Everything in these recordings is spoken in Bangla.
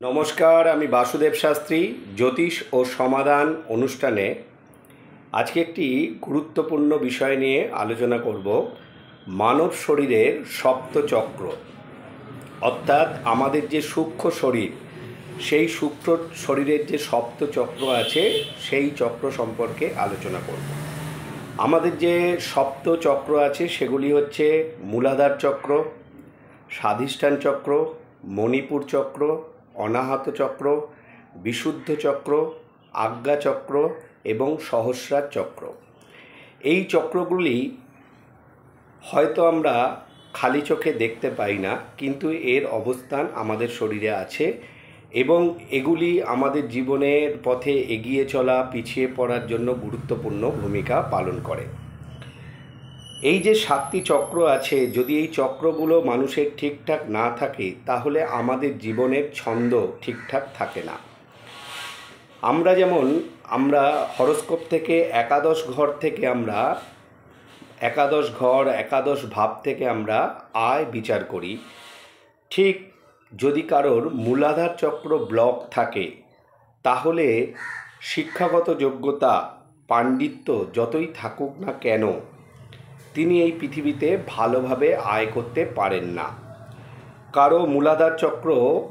নমস্কার, আমি বাসুদেব শাস্ত্রী। জ্যোতিষ ও সমাধান অনুষ্ঠানে আজকে একটি গুরুত্বপূর্ণ বিষয় নিয়ে আলোচনা করব। মানব শরীরের সপ্তচক্র, অর্থাৎ আমাদের যে সূক্ষ্ম শরীর, সেই সূক্ষ্ম শরীরের যে সপ্তচক্র আছে সেই চক্র সম্পর্কে আলোচনা করব। আমাদের যে সপ্তচক্র আছে সেগুলি হচ্ছে মূলাধার চক্র, স্বাধিষ্ঠান চক্র, মণিপুর চক্র, অনাহত চক্র, বিশুদ্ধ চক্র, আজ্ঞা চক্র এবং সহস্রার চক্র। এই চক্রগুলি হয়তো আমরা খালি চোখে দেখতে পাই না, কিন্তু এর অবস্থান আমাদের শরীরে আছে এবং এগুলি আমাদের জীবনের পথে এগিয়ে চলা, পিছিয়ে পড়ার জন্য গুরুত্বপূর্ণ ভূমিকা পালন করে। এই যে 7টি চক্র আছে, যদি এই চক্রগুলো মানুষের ঠিকঠাক না থাকে তাহলে আমাদের জীবনের ছন্দ ঠিকঠাক থাকে না। আমরা হরোস্কোপ থেকে একাদশ ঘর থেকে একাদশ ভাব থেকে আমরা আয় বিচার করি। ঠিক যদি কারোর মূলাধার চক্র ব্লক থাকে তাহলে শিক্ষাগত যোগ্যতা, পাণ্ডিত্য যতই থাকুক না কেন, তিনি এই পৃথিবীতে ভালোভাবে আয় করতে পারেন না। কারো মূলাধার চক্র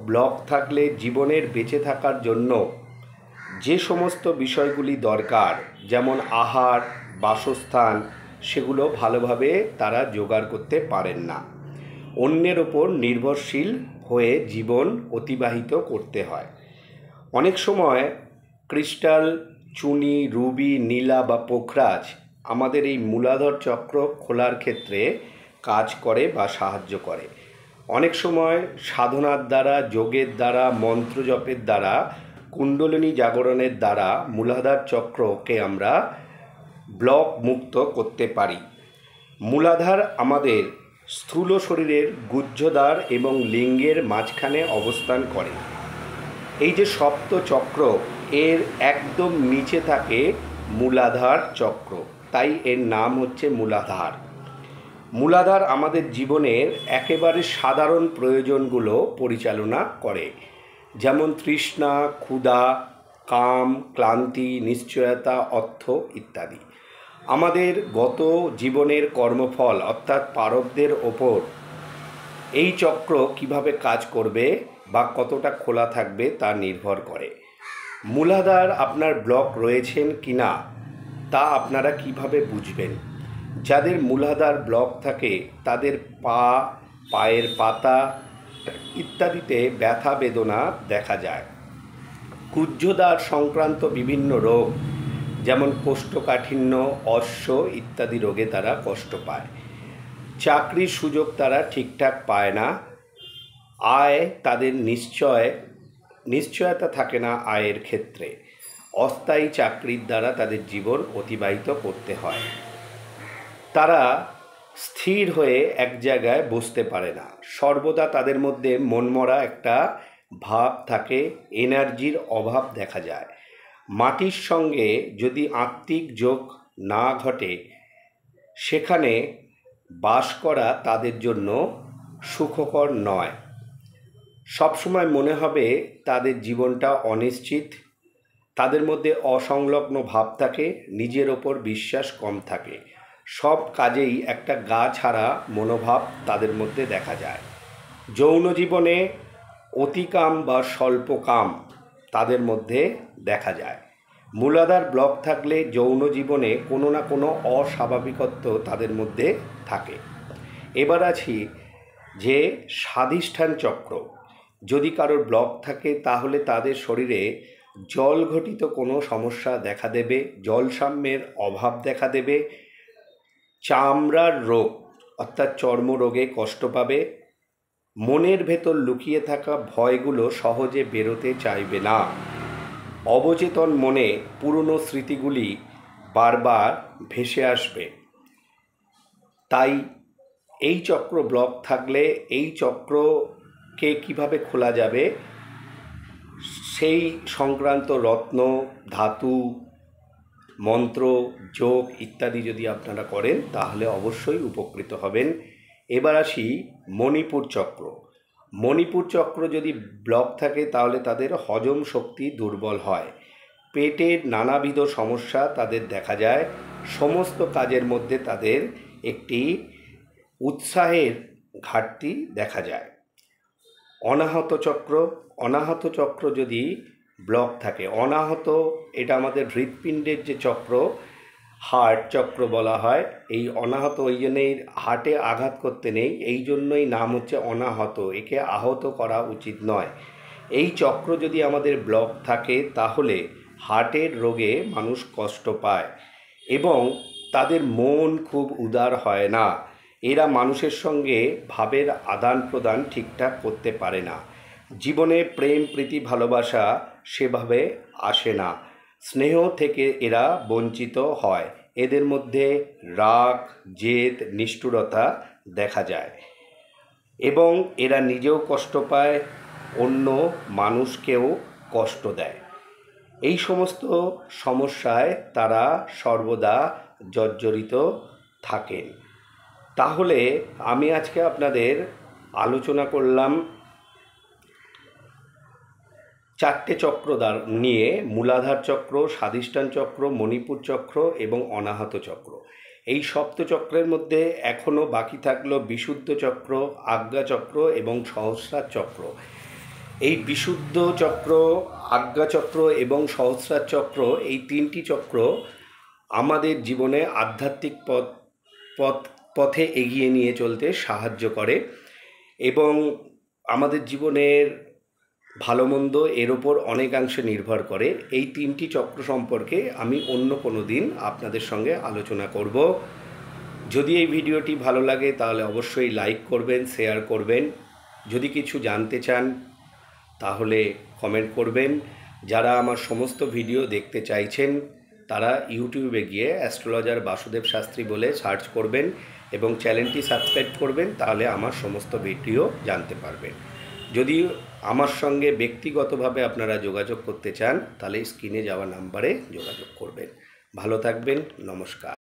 ব্লক থাকলে জীবনের বেঁচে থাকার জন্য যে সমস্ত বিষয়গুলি দরকার, যেমন আহার, বাসস্থান, সেগুলো ভালোভাবে তারা জোগাড় করতে পারেন না। অন্যের ওপর নির্ভরশীল হয়ে জীবন অতিবাহিত করতে হয়। অনেক সময় ক্রিস্টাল, চুনি, রুবি, নীলা বা পোখরাজ আমাদের এই মূলাধার চক্র খোলার ক্ষেত্রে কাজ করে বা সাহায্য করে। অনেক সময় সাধনার দ্বারা, যোগের দ্বারা, মন্ত্র জপের দ্বারা, কুণ্ডলিনী জাগরণের দ্বারা মূলাধার চক্রকে আমরা ব্লক মুক্ত করতে পারি। মূলাধার আমাদের স্থূল শরীরের গুহ্যদ্বার এবং লিঙ্গের মাঝখানে অবস্থান করে। এই যে সপ্ত চক্র, এর একদম নিচে থাকে মূলাধার চক্র, তাই এর নাম হচ্ছে মূলাধার। মূলাধার আমাদের জীবনের একেবারে সাধারণ প্রয়োজনগুলো পরিচালনা করে, যেমন তৃষ্ণা, ক্ষুধা, কাম, ক্লান্তি, নিশ্চয়তা, অর্থ ইত্যাদি। আমাদের গত জীবনের কর্মফল অর্থাৎ প্রারব্ধের ওপর এই চক্র কিভাবে কাজ করবে বা কতটা খোলা থাকবে তা নির্ভর করে। মূলাধার আপনার ব্লক রয়েছেন কিনা তা আপনারা কিভাবে বুঝবেন? যাদের মূলাধার ব্লক থাকে তাদের পা, পায়ের পাতা ইত্যাদিতে ব্যথা বেদনা দেখা যায়। গুহ্যদ্বার সংক্রান্ত বিভিন্ন রোগ, যেমন কোষ্ঠকাঠিন্য, অশ্ব ইত্যাদি রোগে তারা কষ্ট পায়। চাকরির সুযোগ তারা ঠিকঠাক পায় না। আয় তাদের নিশ্চয়তা থাকে না আয়ের ক্ষেত্রে। অস্থায়ী চাকরির দ্বারা তাদের জীবন অতিবাহিত করতে হয়। তারা স্থির হয়ে এক জায়গায় বসতে পারে না। সর্বদা তাদের মধ্যে মনমরা একটা ভাব থাকে, এনার্জির অভাব দেখা যায়। মাটির সঙ্গে যদি আত্মিক যোগ না ঘটে, সেখানে বাস করা তাদের জন্য সুখকর নয়। সবসময় মনে হবে তাদের জীবনটা অনিশ্চিত। তাদের মধ্যে অসংলগ্ন ভাব থাকে, নিজের ওপর বিশ্বাস কম থাকে। সব কাজেই একটা গা ছাড়া মনোভাব তাদের মধ্যে দেখা যায়। যৌন জীবনে অতিকাম বা স্বল্পকাম তাদের মধ্যে দেখা যায়। মূলাধার ব্লক থাকলে যৌন জীবনে কোনো না কোনো অস্বাভাবিকত্ব তাদের মধ্যে থাকে। এবার আছি যে স্বাধিষ্ঠান চক্র। যদি কারোর ব্লক থাকে তাহলে তাদের শরীরে জল ঘটিত কোনো সমস্যা দেখা দেবে, জলসাম্যের অভাব দেখা দেবে, চামড়ার রোগ অর্থাৎ চর্মরোগে কষ্ট পাবে, মনের ভেতর লুকিয়ে থাকা ভয়গুলো সহজে বেরোতে চাইবে না, অবচেতন মনে পুরনো স্মৃতিগুলি বারবার ভেসে আসবে। তাই এই চক্র ব্লক থাকলে এই চক্রকে কিভাবে খোলা যাবে সেই সংক্রান্ত রত্ন, ধাতু, মন্ত্র, যোগ ইত্যাদি যদি আপনারা করেন তাহলে অবশ্যই উপকৃত হবেন। এবার আসি মণিপুর চক্র। মণিপুর চক্র যদি ব্লক থাকে তাহলে তাদের হজম শক্তি দুর্বল হয়, পেটের নানাবিধ সমস্যা তাদের দেখা যায়, সমস্ত কাজের মধ্যে তাদের একটি উৎসাহের ঘাটতি দেখা যায়। অনাহত চক্র যদি ব্লক থাকে, অনাহত এটা আমাদের হৃৎপিণ্ডের যে চক্র, হার্ট চক্র বলা হয়। এই অনাহত ওই জন্যই হার্টে আঘাত করতে নেই, এই জন্যই নাম হচ্ছে অনাহত, একে আহত করা উচিত নয়। এই চক্র যদি আমাদের ব্লক থাকে তাহলে হার্টের রোগে মানুষ কষ্ট পায় এবং তাদের মন খুব উদার হয় না, এরা মানুষের সঙ্গে ভাবের আদান প্রদান ঠিকঠাক করতে পারে না, জীবনে প্রেম প্রীতি ভালোবাসা সেভাবে আসে না, স্নেহ থেকে এরা বঞ্চিত হয়, এদের মধ্যে রাগ জেদ নিষ্ঠুরতা দেখা যায় এবং এরা নিজেও কষ্ট পায়, অন্য মানুষকেও কষ্ট দেয়। এই সমস্ত সমস্যায় তারা সর্বদা জর্জরিত থাকেন। তাহলে আমি আজকে আপনাদের আলোচনা করলাম 4টে চক্র নিয়ে, মূলাধার চক্র, স্বাধিষ্ঠান চক্র, মণিপুর চক্র এবং অনাহত চক্র। এই সপ্তচক্রের মধ্যে এখনও বাকি থাকলো বিশুদ্ধ চক্র, আজ্ঞা চক্র এবং সহস্রার চক্র। এই বিশুদ্ধ চক্র, আজ্ঞা চক্র এবং সহস্রার চক্র, এই 3টি চক্র আমাদের জীবনে আধ্যাত্মিক পথে এগিয়ে নিয়ে চলতে সাহায্য করে এবং আমাদের জীবনের ভালো মন্দ এর ওপর অনেকাংশে নির্ভর করে। এই 3টি চক্র সম্পর্কে আমি অন্য কোনো দিন আপনাদের সঙ্গে আলোচনা করব। যদি এই ভিডিওটি ভালো লাগে তাহলে অবশ্যই লাইক করবেন, শেয়ার করবেন। যদি কিছু জানতে চান তাহলে কমেন্ট করবেন। যারা আমার সমস্ত ভিডিও দেখতে চাইছেন তারা ইউটিউবে গিয়ে অ্যাস্ট্রোলজার বাসুদেব শাস্ত্রী বলে সার্চ করবেন এবং চ্যানেলটি সাবস্ক্রাইব করবেন, তাহলে আমার সমস্ত ভিডিও জানতে পারবেন। যদি আমার সঙ্গে ব্যক্তিগতভাবে আপনারা যোগাযোগ করতে চান তাহলে স্ক্রিনে যাওয়া নাম্বারে যোগাযোগ করবেন। ভালো থাকবেন, নমস্কার।